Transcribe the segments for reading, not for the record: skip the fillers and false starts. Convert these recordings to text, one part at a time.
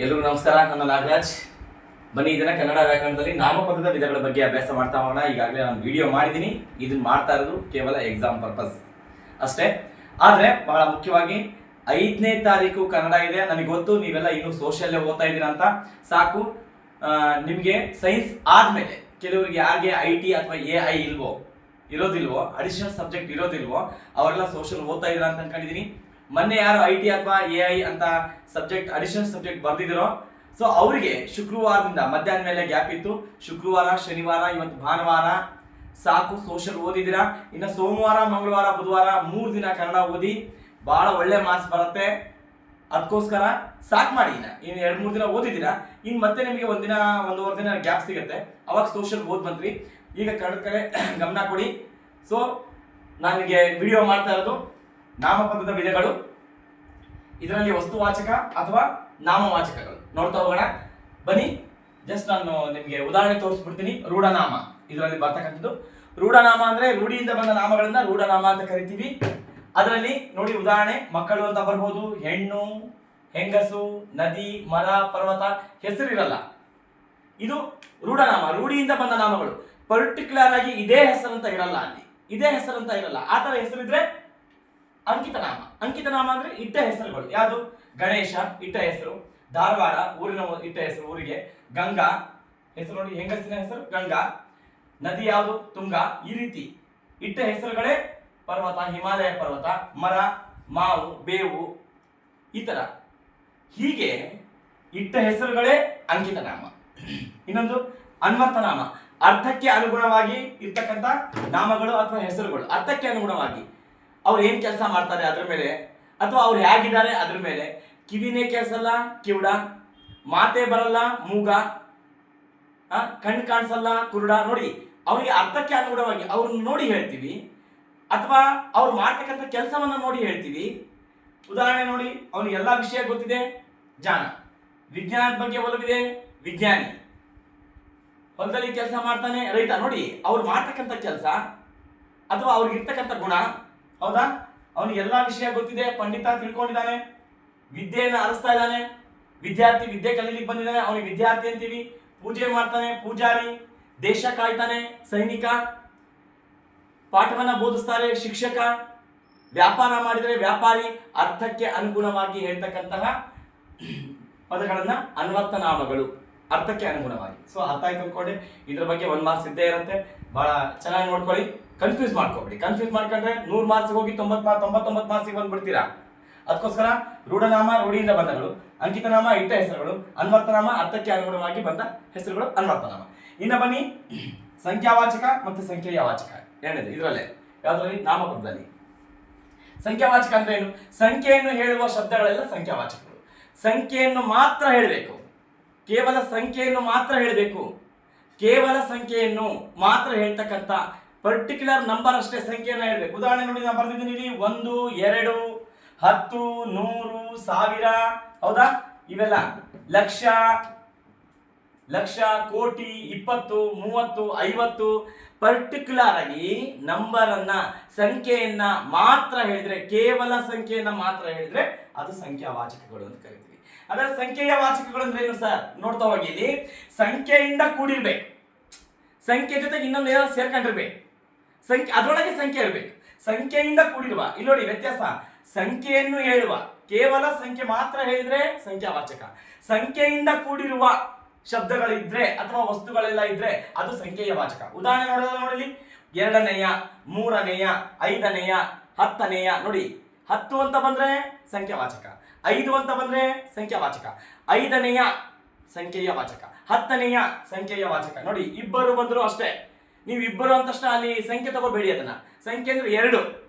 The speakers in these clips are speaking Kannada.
ಎಲ್ರಿಗೂ ನಮಸ್ಕಾರ. ನನ್ನ ನಾಗರಾಜ್. ಬನ್ನಿ ಇದನ್ನ ಕನ್ನಡ ವ್ಯಾಕರಣದಲ್ಲಿ ನಾಮಪದದ ವಿಧಗಳ ಬಗ್ಗೆ ಅಭ್ಯಾಸ ಮಾಡ್ತಾ ಹೋಗೋಣ. ಈಗಾಗಲೇ ನಾನು ವಿಡಿಯೋ ಮಾಡಿದ್ದೀನಿ. ಇದನ್ನ ಮಾಡ್ತಾ ಇರೋದು ಕೇವಲ ಎಕ್ಸಾಮ್ ಪರ್ಪಸ್ ಅಷ್ಟೇ. ಆದರೆ ಬಹಳ ಮುಖ್ಯವಾಗಿ 5ನೇ ತಾರೀಕು ಕನ್ನಡ ಇದೆ. ನನಗೆ ಗೊತ್ತು ನೀವೆಲ್ಲ ಇನ್ನೂ ಸೋಷಿಯಲ್ಲೇ ಓದ್ತಾ ಇದ್ದೀರಾ ಅಂತ. ಸಾಕು, ನಿಮಗೆ ಸೈನ್ಸ್ ಆದಮೇಲೆ ಕೆಲವರಿಗೆ ಯಾರಿಗೆ IT ಅಥವಾ AI ಇರೋದಿಲ್ವೋ, ಅಡಿಷನಲ್ ಸಬ್ಜೆಕ್ಟ್ ಇರೋದಿಲ್ವೋ ಅವರೆಲ್ಲ ಸೋಷಿಯಲ್ ಓದ್ತಾ ಇದ್ದೀರಾ ಅಂತ ಅನ್ಕೊಂಡಿದ್ದೀನಿ. ಮೊನ್ನೆ ಯಾರು IT ಅಥವಾ AI ಅಂತ ಸಬ್ಜೆಕ್ಟ್ ಅಡಿಷನಲ್ ಸಬ್ಜೆಕ್ಟ್ ಬರ್ದಿದ್ದೀರೋ ಸೊ ಅವರಿಗೆ ಶುಕ್ರವಾರದಿಂದ ಮಧ್ಯಾಹ್ನ ಮೇಲೆ ಗ್ಯಾಪ್ ಇತ್ತು. ಶುಕ್ರವಾರ, ಶನಿವಾರ, ಇವತ್ತು ಭಾನುವಾರ ಸಾಕು ಸೋಷಿಯಲ್ ಓದಿದ್ದೀರಾ. ಇನ್ನು ಸೋಮವಾರ, ಮಂಗಳವಾರ, ಬುಧವಾರ 3 ದಿನ ಕನ್ನಡ ಓದಿ ಬಹಳ ಒಳ್ಳೆ ಮಾರ್ಕ್ಸ್ ಬರುತ್ತೆ. ಅದಕ್ಕೋಸ್ಕರ ಸಾಕು ಮಾಡಿ. ಇನ್ನು 2-3 ದಿನ ಓದಿದ್ದೀರಾ, ಇನ್ನು ಮತ್ತೆ ನಿಮಗೆ ಒಂದಿನ 1.5 ದಿನ ಗ್ಯಾಪ್ ಸಿಗುತ್ತೆ. ಅವಾಗ ಸೋಷಿಯಲ್ ಓದ್ ಬಂದ್ರಿ. ಈಗ ಕನ್ನಡ ಕಡೆ ಗಮನ ಕೊಡಿ. ಸೊ ನನಗೆ ವಿಡಿಯೋ ಮಾಡ್ತಾ ಇರೋದು ನಾಮಪದದ ವಿಧಗಳು. ಇದರಲ್ಲಿ ವಸ್ತುವಾಚಕ ಅಥವಾ ನಾಮವಾಚಕಗಳು ನೋಡ್ತಾ ಹೋಗೋಣ. ಬನ್ನಿ, ಜಸ್ಟ್ ನಾನು ನಿಮಗೆ ಉದಾಹರಣೆ ತೋರಿಸ್ಬಿಡ್ತೀನಿ. ರೂಢನಾಮ ಇದರಲ್ಲಿ ಬರ್ತಕ್ಕಂಥದ್ದು. ರೂಢನಾಮ ಅಂದ್ರೆ ರೂಢಿಯಿಂದ ಬಂದ ನಾಮಗಳನ್ನ ರೂಢನಾಮ ಅಂತ ಕರಿತೀವಿ. ಅದರಲ್ಲಿ ನೋಡಿ, ಉದಾಹರಣೆ ಮಕ್ಕಳು ಅಂತ ಬರ್ಬೋದು, ಹೆಣ್ಣು, ಹೆಂಗಸು, ನದಿ, ಮರ, ಪರ್ವತ, ಹೆಸರಿರಲ್ಲ. ಇದು ರೂಢನಾಮ, ರೂಢಿಯಿಂದ ಬಂದ ನಾಮಗಳು. ಪರ್ಟಿಕ್ಯುಲರ್ ಆಗಿ ಇದೇ ಹೆಸರಂತ ಇರಲ್ಲ, ಅಲ್ಲಿ ಇದೇ ಹೆಸರಂತ ಇರಲ್ಲ. ಆ ತರ ಹೆಸರಿದ್ರೆ ಅಂಕಿತನಾಮ. ಅಂಕಿತನಾಮ ಅಂದ್ರೆ ಇಟ್ಟ ಹೆಸರುಗಳು. ಯಾವುದು? ಗಣೇಶ ಇಟ್ಟ ಹೆಸರು, ಧಾರವಾಡ ಊರಿನ ಇಟ್ಟ ಹೆಸರು ಊರಿಗೆ, ಗಂಗಾ ಹೆಸರು ನೋಡಿ, ಹೆಂಗಸಿನ ಹೆಸರು ಗಂಗಾ, ನದಿ ಯಾವುದು? ತುಂಗಾ. ಈ ರೀತಿ ಇಟ್ಟ ಹೆಸರುಗಳೇ ಪರ್ವತ, ಹಿಮಾಲಯ ಪರ್ವತ, ಮರ, ಮಾವು, ಬೇವು, ಈ ತರ ಹೀಗೆ ಇಟ್ಟ ಹೆಸರುಗಳೇ ಅಂಕಿತನಾಮ. ಇನ್ನೊಂದು ಅನ್ವರ್ಥನಾಮ, ಅರ್ಥಕ್ಕೆ ಅನುಗುಣವಾಗಿ ಇರ್ತಕ್ಕಂಥ ನಾಮಗಳು ಅಥವಾ ಹೆಸರುಗಳು. ಅರ್ಥಕ್ಕೆ ಅನುಗುಣವಾಗಿ ಅವ್ರು ಏನ್ ಕೆಲಸ ಮಾಡ್ತಾರೆ ಅದ್ರ ಮೇಲೆ, ಅಥವಾ ಅವ್ರು ಹೇಗಿದ್ದಾರೆ ಅದ್ರ ಮೇಲೆ. ಕಿವಿನೇ ಕೇಳಿಸಲ್ಲ ಕಿವುಡ, ಮಾತೇ ಬರಲ್ಲ ಮೂಗ, ಕಣ್ಣು ಕಾಣಿಸಲ್ಲ ಕುರುಡ. ನೋಡಿ, ಅವ್ರಿಗೆ ಅರ್ಥಕ್ಕೆ ಅನುಗುಣವಾಗಿ ಅವ್ರನ್ನ ನೋಡಿ ಹೇಳ್ತೀವಿ, ಅಥವಾ ಅವ್ರು ಮಾಡ್ತಕ್ಕಂಥ ಕೆಲಸವನ್ನ ನೋಡಿ ಹೇಳ್ತೀವಿ. ಉದಾಹರಣೆ ನೋಡಿ, ಅವ್ನಿಗೆ ಎಲ್ಲಾ ವಿಷಯ ಗೊತ್ತಿದೆ, ಜಾಣ. ವಿಜ್ಞಾನದ ಬಗ್ಗೆ ಒಲವಿದೆ, ವಿಜ್ಞಾನಿ. ಹೊಲದಲ್ಲಿ ಕೆಲಸ ಮಾಡ್ತಾನೆ, ರೈತ. ನೋಡಿ, ಅವ್ರು ಮಾಡ್ತಕ್ಕಂಥ ಕೆಲಸ ಅಥವಾ ಅವ್ರಿಗೆ ಇರ್ತಕ್ಕಂಥ ಗುಣ. ಹೌದಾ? ಅವನಿಗೆ ಎಲ್ಲಾ ವಿಷಯ ಗೊತ್ತಿದೆ, ಪಂಡಿತ, ತಿಳ್ಕೊಂಡಿದ್ದಾನೆ, ವಿದ್ಯೆಯನ್ನು ಅರಸ್ತಾ ಇದ್ದಾನೆ. ವಿದ್ಯಾರ್ಥಿ ವಿದ್ಯೆ ಕಲೀಲಿಕ್ಕೆ ಬಂದಿದ್ದಾನೆ, ಅವನಿಗೆ ವಿದ್ಯಾರ್ಥಿ ಅಂತೀವಿ. ಪೂಜೆ ಮಾಡ್ತಾನೆ, ಪೂಜಾರಿ. ದೇಶ ಕಾಯ್ತಾನೆ, ಸೈನಿಕ. ಪಾಠವನ್ನ ಬೋಧಿಸ್ತಾರೆ, ಶಿಕ್ಷಕ. ವ್ಯಾಪಾರ ಮಾಡಿದರೆ ವ್ಯಾಪಾರಿ. ಅರ್ಥಕ್ಕೆ ಅನುಗುಣವಾಗಿ ಹೇಳ್ತಕ್ಕಂತಹ ಪದಗಳನ್ನ ಅನ್ವರ್ಥನಾಮಗಳು, ಅರ್ಥಕ್ಕೆ ಅನುಗುಣವಾಗಿ. ಸೊ ಅರ್ಥ ಆಯ್ತು ಅನ್ಕೊಂಡೆ. ಇದ್ರ ಬಗ್ಗೆ 1 ಮಾರ್ಕ್ಸ್ ಇದ್ದೇ ಇರುತ್ತೆ. ಬಹಳ ಚೆನ್ನಾಗಿ ನೋಡ್ಕೊಳ್ಳಿ, ಕನ್ಫ್ಯೂಸ್ ಮಾಡ್ಕೊಬಿಡಿ. ಕನ್ಫ್ಯೂಸ್ ಮಾಡ್ಕೊಂಡ್ರೆ 100 ಮಾರ್ಕ್ಸ್ ಹೋಗಿ 99 ಮಾರ್ಕ್ಸಿಗೆ ಬಂದ್ಬಿಡ್ತೀರಾ. ಅದಕ್ಕೋಸ್ಕರ ರೂಢನಾಮ ರೂಢಿಯಿಂದ ಬಂದಗಳು, ಅಂಕಿತನಾಮ ಇಟ್ಟ ಹೆಸರುಗಳು, ಅನ್ವರ್ಥನಾಮ ಅರ್ಥಕ್ಕೆ ಅನುಗುಣವಾಗಿ ಬಂದ ಹೆಸರುಗಳು, ಅನ್ವರ್ಥನಾಮ. ಇನ್ನು ಬನ್ನಿ, ಸಂಖ್ಯಾವಾಚಕ ಮತ್ತು ಸಂಖ್ಯೆಯವಾಚಕ. ಏನಿದೆ ಇದರಲ್ಲೇ, ಯಾವ್ದ್ರಲ್ಲಿ? ನಾಮಪದದಲ್ಲಿ. ಸಂಖ್ಯಾವಾಚಕ ಅಂದ್ರೆ ಏನು? ಸಂಖ್ಯೆಯನ್ನು ಹೇಳುವ ಶಬ್ದಗಳೆಲ್ಲ ಸಂಖ್ಯಾವಾಚಕಗಳು. ಸಂಖ್ಯೆಯನ್ನು ಮಾತ್ರ ಹೇಳಬೇಕು, ಕೇವಲ ಸಂಖ್ಯೆಯನ್ನು ಮಾತ್ರ ಹೇಳಬೇಕು. ಕೇವಲ ಸಂಖ್ಯೆಯನ್ನು ಮಾತ್ರ ಹೇಳ್ತಕ್ಕಂಥ ಪರ್ಟಿಕ್ಯುಲರ್ ನಂಬರ್ ಅಷ್ಟೇ ಸಂಖ್ಯೆಯನ್ನು ಹೇಳಬೇಕು. ಉದಾಹರಣೆ ನೋಡಿ, ನಾನು ಬರ್ದಿದ್ದೀನಿ ಇಲ್ಲಿ 1, 2, 10, 100, 1000. ಹೌದಾ? ಇವೆಲ್ಲ ಲಕ್ಷ, ಲಕ್ಷ, ಕೋಟಿ, 20, 30, 50. ಪರ್ಟಿಕ್ಯುಲರ್ ಆಗಿ ನಂಬರ್ ಅನ್ನ, ಸಂಖ್ಯೆಯನ್ನ ಮಾತ್ರ ಹೇಳಿದ್ರೆ, ಕೇವಲ ಸಂಖ್ಯೆಯನ್ನ ಮಾತ್ರ ಹೇಳಿದ್ರೆ ಅದು ಸಂಖ್ಯಾವಾಚಕಗಳು ಅಂತ ಕರಿತೀವಿ. ಅದರ ಸಂಖ್ಯೆಯ ವಾಚಕಗಳು ಅಂದ್ರೆ ಏನು ಸರ್? ನೋಡ್ತಾ ಹೋಗಿ. ಇಲ್ಲಿ ಸಂಖ್ಯೆಯಿಂದ ಕೂಡಿರ್ಬೇಕು, ಸಂಖ್ಯೆ ಜೊತೆಗೆ ಇನ್ನೊಂದು ಏನೋ ಸೇರ್ಕೊಂಡಿರ್ಬೇಕು. ಸಂಖ್ಯೆ ಅದರೊಳಗೆ ಸಂಖ್ಯೆ ಇರಬೇಕು. ಸಂಖ್ಯೆಯಿಂದ ಕೂಡಿರುವ, ಇಲ್ಲಿ ನೋಡಿ ವ್ಯತ್ಯಾಸ. ಸಂಖ್ಯೆಯನ್ನು ಹೇಳುವ, ಕೇವಲ ಸಂಖ್ಯೆ ಮಾತ್ರ ಹೇಳಿದ್ರೆ ಸಂಖ್ಯಾವಾಚಕ. ಸಂಖ್ಯೆಯಿಂದ ಕೂಡಿರುವ ಶಬ್ದಗಳಿದ್ರೆ ಅಥವಾ ವಸ್ತುಗಳೆಲ್ಲ ಇದ್ರೆ ಅದು ಸಂಖ್ಯೆಯ ವಾಚಕ. ಉದಾಹರಣೆ ನೋಡೋದು ನೋಡಿ, 2ನೇಯ, 3ನೇಯ, 5ನೇಯ, 10ನೇಯ. ನೋಡಿ, 10 ಅಂತ ಬಂದ್ರೆ ಸಂಖ್ಯಾವಾಚಕ, 5 ಅಂತ ಬಂದ್ರೆ ಸಂಖ್ಯಾವಾಚಕ, 5ನೇಯ ಸಂಖ್ಯೆಯ ವಾಚಕ, 10ನೇಯ ಸಂಖ್ಯೆಯ ವಾಚಕ. ನೋಡಿ, ಇಬ್ಬರು ಬಂದ್ರು ಅಷ್ಟೇ. ನೀವು ಇಬ್ಬರು ಅಂತ ತಕ್ಷಣ ಅಲ್ಲಿ ಸಂಖ್ಯೆ ತಗೋಬೇಡಿ. ಅದನ್ನ ಸಂಖ್ಯೆ ಅಂದ್ರೆ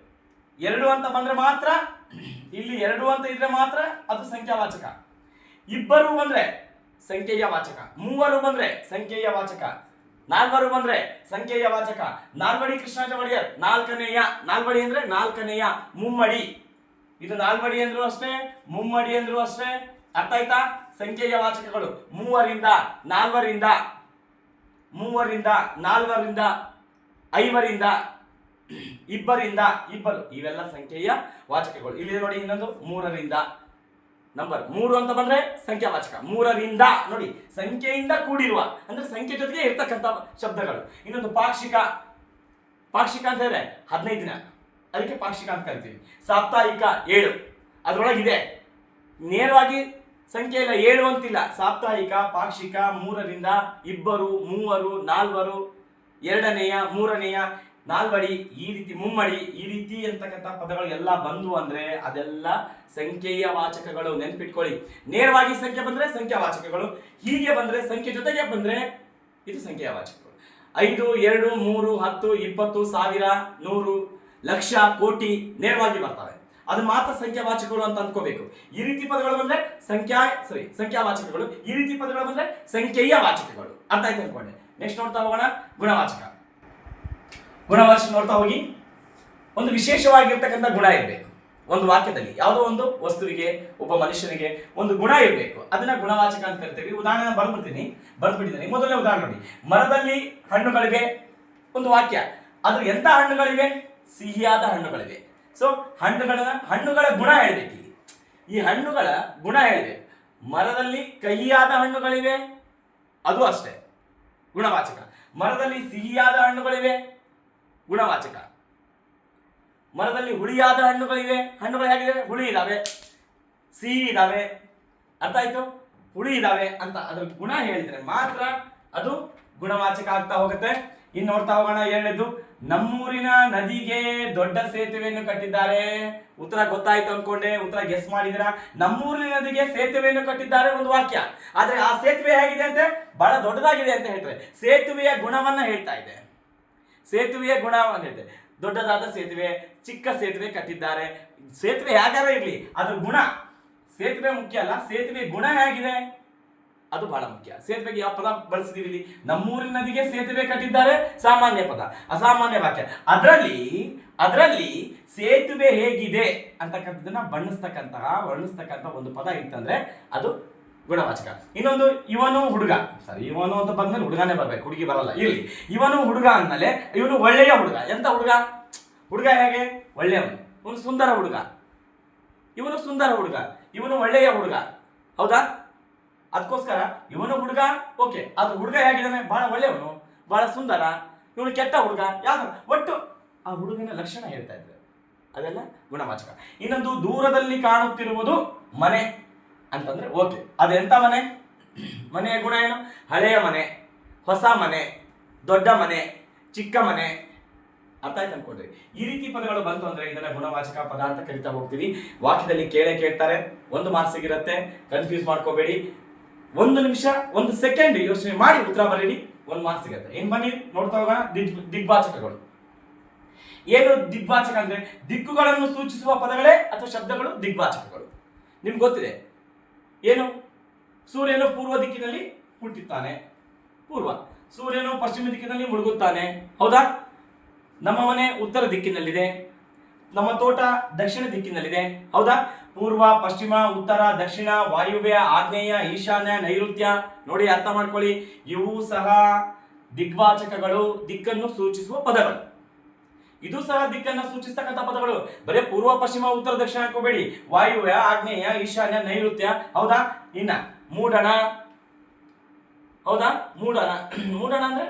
2 ಅಂತ ಬಂದ್ರೆ ಮಾತ್ರ, ಇಲ್ಲಿ 2 ಅಂತ ಇದ್ರೆ ಮಾತ್ರ ಅದು ಸಂಖ್ಯಾವಾಚಕ. ಇಬ್ಬರು ಬಂದ್ರೆ ಸಂಖ್ಯೆಯ ವಾಚಕ, 3 ಬಂದ್ರೆ ಸಂಖ್ಯೆಯ ವಾಚಕ, 4 ಬಂದ್ರೆ ಸಂಖ್ಯೆಯ ವಾಚಕ. ನಾಲ್ವಡಿ ಕೃಷ್ಣಾಜ ಒಡೆಯರ್, 4ನೇಯ. ನಾಲ್ವಡಿ ಅಂದ್ರೆ 4ನೇಯ, ಮುಮ್ಮಡಿ. ಇದು ನಾಲ್ವಡಿ ಅಂದ್ರು ಅಷ್ಟೇ, ಮುಮ್ಮಡಿ ಅಂದ್ರು ಅಷ್ಟೇ. ಅರ್ಥ ಆಯ್ತಾ? ಸಂಖ್ಯೆಯ ವಾಚಕಗಳು 3ರಿಂದ 4ರಿಂದ, 3ರಿಂದ 4ರಿಂದ, 5ರಿಂದ, 2ರಿಂದ 2. ಇವೆಲ್ಲ ಸಂಖ್ಯೆಯ ವಾಚಕಗಳು. ಇಲ್ಲಿ ನೋಡಿ ಇನ್ನೊಂದು 3ರಿಂದ ನಂಬರ್ 3 ಅಂತ ಬಂದ್ರೆ ಸಂಖ್ಯಾವಾಚಕ. 3ರಿಂದ ನೋಡಿ, ಸಂಖ್ಯೆಯಿಂದ ಕೂಡಿರುವ ಅಂದ್ರೆ ಸಂಖ್ಯೆ ಜೊತೆಗೆ ಇರ್ತಕ್ಕಂಥ ಶಬ್ದಗಳು. ಇನ್ನೊಂದು ಪಾಕ್ಷಿಕ. ಪಾಕ್ಷಿಕ ಅಂತ ಹೇಳಿದ್ರೆ 15 ದಿನ, ಅದಕ್ಕೆ ಪಾಕ್ಷಿಕ ಅಂತ ಕರಿತೀವಿ. ಸಾಪ್ತಾಹಿಕ 7 ಅದರೊಳಗಿದೆ, ನೇರವಾಗಿ ಸಂಖ್ಯೆ ಇಲ್ಲ, 7 ಅಂತಿಲ್ಲ. ಸಾಪ್ತಾಹಿಕ, ಪಾಕ್ಷಿಕ, 3ರಿಂದ, 2, 3, 4, 2ನೇಯ, 3ನೇಯ, 4 ಈ ರೀತಿ, ಮುಮ್ಮಡಿ ಈ ರೀತಿ ಅಂತಕ್ಕಂಥ ಪದಗಳು ಎಲ್ಲ ಬಂದು ಅಂದ್ರೆ ಅದೆಲ್ಲ ಸಂಖ್ಯೆಯ ವಾಚಕಗಳು. ನೆನ್ಪಿಟ್ಕೊಳ್ಳಿ, ನೇರವಾಗಿ ಸಂಖ್ಯೆ ಬಂದ್ರೆ ಸಂಖ್ಯಾವಾಚಕಗಳು, ಹೀಗೆ ಬಂದ್ರೆ ಸಂಖ್ಯೆ ಜೊತೆಗೆ ಬಂದ್ರೆ ಇದು ಸಂಖ್ಯೆಯ ವಾಚಕಗಳು. 5, 2, 3, 10, 20, 1000, 100, ಲಕ್ಷ, ಕೋಟಿ ನೇರವಾಗಿ ಬರ್ತವೆ. ಅದು ಮಾತ್ರ ಸಂಖ್ಯಾವಾಚಕಗಳು ಅಂತ ಅಂದ್ಕೋಬೇಕು. ಈ ರೀತಿ ಪದಗಳು ಬಂದ್ರೆ ಸಂಖ್ಯಾವಾಚಕಗಳು, ಈ ರೀತಿ ಪದಗಳು ಬಂದ್ರೆ ಸಂಖ್ಯೆಯ ವಾಚಕಗಳು. ಅರ್ಥ ಆಯ್ತು ಅನ್ಕೊಂಡೆ. ನೆಕ್ಸ್ಟ್ ನೋಡ್ತಾ ಹೋಗೋಣ, ಗುಣವಾಚಕ. ಗುಣವಾಚಕ ನೋಡ್ತಾ ಹೋಗಿ. ಒಂದು ವಿಶೇಷವಾಗಿರ್ತಕ್ಕಂಥ ಗುಣ ಇರಬೇಕು ಒಂದು ವಾಕ್ಯದಲ್ಲಿ. ಯಾವುದೋ ಒಂದು ವಸ್ತುವಿಗೆ, ಒಬ್ಬ ಮನುಷ್ಯನಿಗೆ ಒಂದು ಗುಣ ಇರಬೇಕು, ಅದನ್ನ ಗುಣವಾಚಕ ಅಂತ ಕರಿತೀವಿ. ಉದಾಹರಣೆ ಬರ್ಬಿಟ್ಟಿದ್ದೀನಿ. ಮೊದಲನೇ ಉದಾಹರಣೆ ನೋಡಿ, ಮರದಲ್ಲಿ ಹಣ್ಣುಗಳಿವೆ. ಒಂದು ವಾಕ್ಯ, ಅದ್ರ ಎಂತ ಹಣ್ಣುಗಳಿವೆ? ಸಿಹಿಯಾದ ಹಣ್ಣುಗಳಿವೆ. ಸೊ ಹಣ್ಣುಗಳ ಗುಣ ಹೇಳ್ಬೇಕು. ಈ ಹಣ್ಣುಗಳ ಗುಣ ಹೇಳ್ಬೇಕು. ಮರದಲ್ಲಿ ಕಹಿಯಾದ ಹಣ್ಣುಗಳಿವೆ, ಅದು ಅಷ್ಟೇ ಗುಣವಾಚಕ. ಮರದಲ್ಲಿ ಸಿಹಿಯಾದ ಹಣ್ಣುಗಳಿವೆ, ಗುಣವಾಚಕ. ಮರದಲ್ಲಿ ಹುಳಿಯಾದ ಹಣ್ಣುಗಳಿವೆ. ಹಣ್ಣುಗಳು ಹೇಗಿವೆ? ಹುಳಿ ಇದಾವೆ, ಸಿಹಿ ಇದಾವೆ. ಅರ್ಥ ಆಯ್ತು? ಹುಳಿ ಇದಾವೆ ಅಂತ ಅದ್ರ ಗುಣ ಹೇಳಿದ್ರೆ ಮಾತ್ರ ಅದು ಗುಣವಾಚಕ ಆಗ್ತಾ ಹೋಗುತ್ತೆ. ಇನ್ನು ನೋಡ್ತಾ ಹೋಗೋಣ. ಎರಡನೇದು, ನಮ್ಮೂರಿನ ನದಿಗೆ ದೊಡ್ಡ ಸೇತುವೆಯನ್ನು ಕಟ್ಟಿದ್ದಾರೆ. ಉತ್ತರ ಗೊತ್ತಾಯ್ತು ಅನ್ಕೊಂಡೆ, ಉತ್ತರ ಗೆಸ್ ಮಾಡಿದಿರಾ. ನಮ್ಮೂರಿನ ನದಿಗೆ ಸೇತುವೆಯನ್ನು ಕಟ್ಟಿದ್ದಾರೆ ಒಂದು ವಾಕ್ಯ. ಆದ್ರೆ ಆ ಸೇತುವೆ ಹೇಗಿದೆ ಅಂತೆ? ಬಹಳ ದೊಡ್ಡದಾಗಿದೆ ಅಂತ ಹೇಳ್ತಾರೆ. ಸೇತುವೆಯ ಗುಣವನ್ನ ಹೇಳ್ತಾ ಇದೆ. ಸೇತುವೆಯ ಗುಣವನ್ನ ಹೇಳ್ತಾರೆ. ದೊಡ್ಡದಾದ ಸೇತುವೆ, ಚಿಕ್ಕ ಸೇತುವೆ ಕಟ್ಟಿದ್ದಾರೆ. ಸೇತುವೆ ಹೇಗಾರ ಇರ್ಲಿ, ಅದ್ರ ಗುಣ. ಸೇತುವೆ ಮುಖ್ಯ ಅಲ್ಲ, ಸೇತುವೆ ಗುಣ ಹೇಗಿದೆ ಅದು ಬಹಳ ಮುಖ್ಯ. ಸೇತುವೆಗೆ ಯಾವ ಪದ ಬಳಸಿದೀವಿ ಇಲ್ಲಿ? ನಮ್ಮೂರಿನ ನದಿಗೆ ಸೇತುವೆ ಕಟ್ಟಿದ್ದಾರೆ, ಸಾಮಾನ್ಯ ಪದ, ಅಸಾಮಾನ್ಯ ವಾಕ್ಯ. ಅದರಲ್ಲಿ ಸೇತುವೆ ಹೇಗಿದೆ ಅಂತಕ್ಕಂಥದನ್ನ ವರ್ಣಿಸ್ತಕ್ಕಂಥ ಒಂದು ಪದ ಇತ್ತಂದ್ರೆ ಅದು ಗುಣವಾಚಕ. ಇನ್ನೊಂದು, ಇವನು ಹುಡುಗ. ಇವನು ಅಂತ ಬಂದ್ಮೇಲೆ ಹುಡುಗನೇ ಬರ್ಬೇಕು, ಹುಡುಗಿ ಬರಲ್ಲ. ಇಲ್ಲಿ ಇವನು ಹುಡುಗ ಅಂದ್ಮೇಲೆ ಇವನು ಒಳ್ಳೆಯ ಹುಡುಗ. ಎಂತ ಹುಡುಗ? ಹುಡುಗ ಹೇಗೆ? ಒಳ್ಳೆಯವನು. ಇವನು ಸುಂದರ ಹುಡುಗ. ಇವನು ಒಳ್ಳೆಯ ಹುಡುಗ. ಹೌದಾ? ಅದಕ್ಕೋಸ್ಕರ ಇವನು ಹುಡುಗ, ಓಕೆ. ಅದು ಹುಡುಗ ಹೇಗಿದ್ದಾನೆ? ಬಹಳ ಒಳ್ಳೆಯವನು, ಬಹಳ ಸುಂದರ. ಇವನು ಕೆಟ್ಟ ಹುಡುಗ. ಯಾರು? ಒಟ್ಟು ಆ ಹುಡುಗನ ಲಕ್ಷಣ ಹೇಳ್ತಾ ಇದ್ದಾರೆ. ಅದೆಲ್ಲ ಗುಣವಾಚಕ. ಇನ್ನೊಂದು, ದೂರದಲ್ಲಿ ಕಾಣುತ್ತಿರುವುದು ಮನೆ ಅಂತಂದ್ರೆ ಓಕೆ. ಅದೆಂತ ಮನೆ? ಮನೆಯ ಗುಣ ಏನು? ಹಳೆಯ ಮನೆ, ಹೊಸ ಮನೆ, ದೊಡ್ಡ ಮನೆ, ಚಿಕ್ಕ ಮನೆ. ಅರ್ಥ ಆಯ್ತು ಅನ್ಕೊಂಡ್ರಿ. ಈ ರೀತಿ ಪದಗಳು ಬಂತು ಅಂದ್ರೆ ಇದನ್ನ ಗುಣವಾಚಕ ಪದ ಅಂತ ಕರಿತಾ ಹೋಗ್ತೀವಿ. ವಾಕ್ಯದಲ್ಲಿ ಕೇಳ್ತಾರೆ, 1 ಮಾರ್ಕ್ಸ್ ಸಿಗಿರುತ್ತೆ. ಕನ್ಫ್ಯೂಸ್ ಮಾಡ್ಕೋಬೇಡಿ. 1 ನಿಮಿಷ 1 ಸೆಕೆಂಡ್ ಯೋಚನೆ ಮಾಡಿ ಉತ್ತರ ಬರೀರಿ, 1 ಮಾರ್ಕ್ಸ್ ಸಿಗುತ್ತೆ. ಏನ್ ಬನ್ನಿ ನೋಡ್ತಾ ಹೋಗೋಣ. ದಿಗ್ವಾಚಕಗಳು. ಏನು ದಿಗ್ವಾಚಕ ಅಂದ್ರೆ? ದಿಕ್ಕುಗಳನ್ನು ಸೂಚಿಸುವ ಪದಗಳೇ ಅಥವಾ ಶಬ್ದಗಳು ದಿಗ್ವಾಚಕಗಳು. ನಿಮ್ಗೆ ಗೊತ್ತಿದೆ ಏನು? ಸೂರ್ಯನು ಪೂರ್ವ ದಿಕ್ಕಿನಲ್ಲಿ ಹುಟ್ಟುತ್ತಾನೆ, ಪೂರ್ವ. ಸೂರ್ಯನು ಪಶ್ಚಿಮ ದಿಕ್ಕಿನಲ್ಲಿ ಮುಳುಗುತ್ತಾನೆ. ಹೌದಾ? ನಮ್ಮ ಮನೆ ಉತ್ತರ ದಿಕ್ಕಿನಲ್ಲಿದೆ, ನಮ್ಮ ತೋಟ ದಕ್ಷಿಣ ದಿಕ್ಕಿನಲ್ಲಿದೆ. ಹೌದಾ? ಪೂರ್ವ, ಪಶ್ಚಿಮ, ಉತ್ತರ, ದಕ್ಷಿಣ, ವಾಯುವ್ಯ, ಆಗ್ನೇಯ, ಈಶಾನ್ಯ, ನೈಋತ್ಯ. ನೋಡಿ, ಅರ್ಥ ಮಾಡ್ಕೊಳ್ಳಿ. ಇವು ಸಹ ದಿಗ್ವಾಚಕಗಳು, ದಿಕ್ಕನ್ನು ಸೂಚಿಸುವ ಪದಗಳು. ಇದು ಸಹ ದಿಕ್ಕನ್ನು ಸೂಚಿಸ್ತಕ್ಕಂಥ ಪದಗಳು. ಬರೀ ಪೂರ್ವ, ಪಶ್ಚಿಮ, ಉತ್ತರ, ದಕ್ಷಿಣ ಹಾಕೋಬೇಡಿ. ವಾಯುವ್ಯ, ಆಗ್ನೇಯ, ಈಶಾನ್ಯ, ನೈಋತ್ಯ. ಹೌದಾ? ಇನ್ನ ಮೂಡಣ. ಹೌದಾ? ಮೂಡಣ ಅಂದ್ರೆ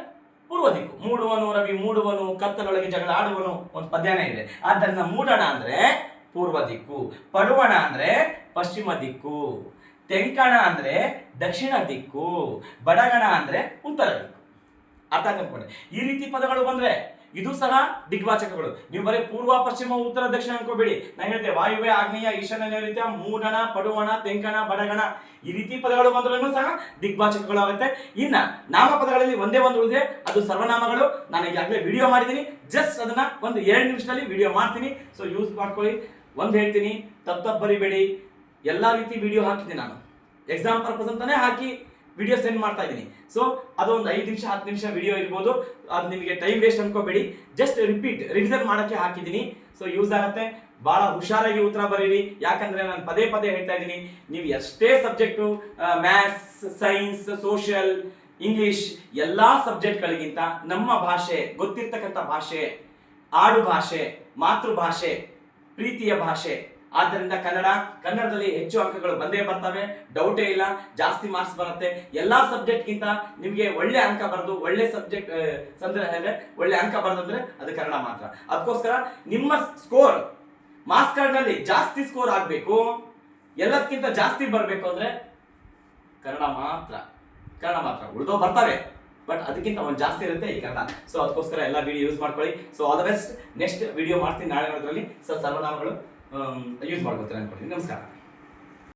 ಪೂರ್ವ ದಿಕ್ಕು. ಮೂಡುವನು ರವಿ ಮೂಡುವನು, ಕತ್ತಲೊಳಗೆ ಜಗಳ ಆಡುವನು, ಒಂದು ಪದ್ಯನೇ ಇದೆ. ಆದ್ದರಿಂದ ಮೂಡಣ ಅಂದ್ರೆ ಪೂರ್ವ ದಿಕ್ಕು, ಪಡುವಣ ಅಂದ್ರೆ ಪಶ್ಚಿಮ ದಿಕ್ಕು, ತೆಂಕಣ ಅಂದ್ರೆ ದಕ್ಷಿಣ ದಿಕ್ಕು, ಬಡಗಣ ಅಂದ್ರೆ ಉತ್ತರ ದಿಕ್ಕು. ಅರ್ಥ ಅನ್ಕೊಂಡೆ. ಈ ರೀತಿ ಪದಗಳು ಬಂದ್ರೆ ಇದು ಸಹ ದಿಗ್ವಾಚಕಗಳು. ನೀವು ಬರೀ ಪೂರ್ವ, ಪಶ್ಚಿಮ, ಉತ್ತರ, ದಕ್ಷಿಣ ಅನ್ಕೋಬೇಡಿ. ನಾನು ಹೇಳ್ತೇವೆ ವಾಯುವ್ಯ, ಆಗ್ನೇಯ, ಈಶಾನ್ಯ, ನೈಋತ್ಯ, ಮೂಡಣ, ಪಡುವಣ, ತೆಂಕಣ, ಬಡಗಣ. ಈ ರೀತಿ ಪದಗಳು ಬಂದ್ರೂ ಸಹ ದಿಗ್ವಾಚಕಗಳು ಆಗುತ್ತೆ. ಇನ್ನ ನಾಮಪದಗಳಲ್ಲಿ ಒಂದೇ ಒಂದು ಉಳಿದ್ರೆ ಅದು ಸರ್ವನಾಮಗಳು. ನಾನು ಈಗಾಗಲೇ ವಿಡಿಯೋ ಮಾಡಿದ್ದೀನಿ. ಜಸ್ಟ್ ಅದನ್ನ ಒಂದು 2 ನಿಮಿಷದಲ್ಲಿ ವಿಡಿಯೋ ಮಾಡ್ತೀನಿ. ಸೊ ಯೂಸ್ ಮಾಡ್ಕೊಳ್ಳಿ. ಒಂದು ಹೇಳ್ತೀನಿ, ತಪ್ಪು ಬರಿಬೇಡಿ. ಎಲ್ಲಾ ರೀತಿ ವಿಡಿಯೋ ಹಾಕಿದ್ದೀನಿ ನಾನು. ಎಕ್ಸಾಮ್ ಪರ್ಪಸ್ ಅಂತಾನೆ ಹಾಕಿ ವಿಡಿಯೋ ಸೆಂಡ್ ಮಾಡ್ತಾ ಇದ್ದೀನಿ. ಸೊ ಅದೊಂದು 5 ನಿಮಿಷ 10 ನಿಮಿಷ ವಿಡಿಯೋ ಇರ್ಬೋದು. ಅದು ನಿಮಗೆ ಟೈಮ್ ವೇಸ್ಟ್ ಅನ್ಕೋಬೇಡಿ. ಜಸ್ಟ್ ರಿವಿಷನ್ ಮಾಡಕ್ಕೆ ಹಾಕಿದ್ದೀನಿ. ಸೊ ಯೂಸ್ ಆಗುತ್ತೆ. ಬಹಳ ಹುಷಾರಾಗಿ ಉತ್ತರ ಬರೀರಿ. ಯಾಕಂದ್ರೆ ನಾನು ಪದೇ ಹೇಳ್ತಾ ಇದ್ದೀನಿ, ನೀವು ಎಷ್ಟೇ subject, maths, science, social, English ಎಲ್ಲಾ ಸಬ್ಜೆಕ್ಟ್ಗಳಿಗಿಂತ ನಮ್ಮ ಭಾಷೆ, ಗೊತ್ತಿರ್ತಕ್ಕಂಥ ಭಾಷೆ, ಆಡು ಭಾಷೆ, ಮಾತೃಭಾಷೆ, ಪ್ರೀತಿಯ ಭಾಷೆ, ಆದ್ದರಿಂದ ಕನ್ನಡದಲ್ಲಿ ಹೆಚ್ಚು ಅಂಕಗಳು ಬಂದೇ ಬರ್ತವೆ, ಡೌಟೇ ಇಲ್ಲ. ಜಾಸ್ತಿ ಮಾರ್ಕ್ಸ್ ಬರುತ್ತೆ. ಎಲ್ಲಾ ಸಬ್ಜೆಕ್ಟ್ ಗಿಂತ ನಿಮಗೆ ಒಳ್ಳೆ ಅಂಕ ಬರೋದು, ಒಳ್ಳೆ ಸಬ್ಜೆಕ್ಟ್ ಒಳ್ಳೆ ಅಂಕ ಬರೋದಂದ್ರೆ ಅದು ಕನ್ನಡ ಮಾತ್ರ. ಅದಕ್ಕೋಸ್ಕರ ನಿಮ್ಮ ಸ್ಕೋರ್ ಮಾರ್ಕ್ಸ್ ಕಾರ್ಡ್ ನಲ್ಲಿ ಜಾಸ್ತಿ ಸ್ಕೋರ್ ಆಗ್ಬೇಕು, ಎಲ್ಲದಕ್ಕಿಂತ ಜಾಸ್ತಿ ಬರಬೇಕು ಅಂದ್ರೆ ಕನ್ನಡ ಮಾತ್ರ. ಉಳಿದೋ ಬರ್ತವೆ, ಬಟ್ ಅದಕ್ಕಿಂತ ಒಂದು ಜಾಸ್ತಿ ಇರುತ್ತೆ ಈ ಕನ್ನಡ. ಸೊ ಅದಕ್ಕೋಸ್ಕರ ಎಲ್ಲ ವಿಡಿಯೋ ಯೂಸ್ ಮಾಡ್ಕೊಳ್ಳಿ. So all the best. Next video ಮಾಡ್ತೀನಿ ನಾಳೆ. ಸೊ ಸರ್ವನಾಮಗಳು ಯೂಸ್ ಮಾಡ್ಕೊಳ್ತೀನಿ ಅನ್ಕೊಳ್ತೀನಿ. ನಮಸ್ಕಾರ.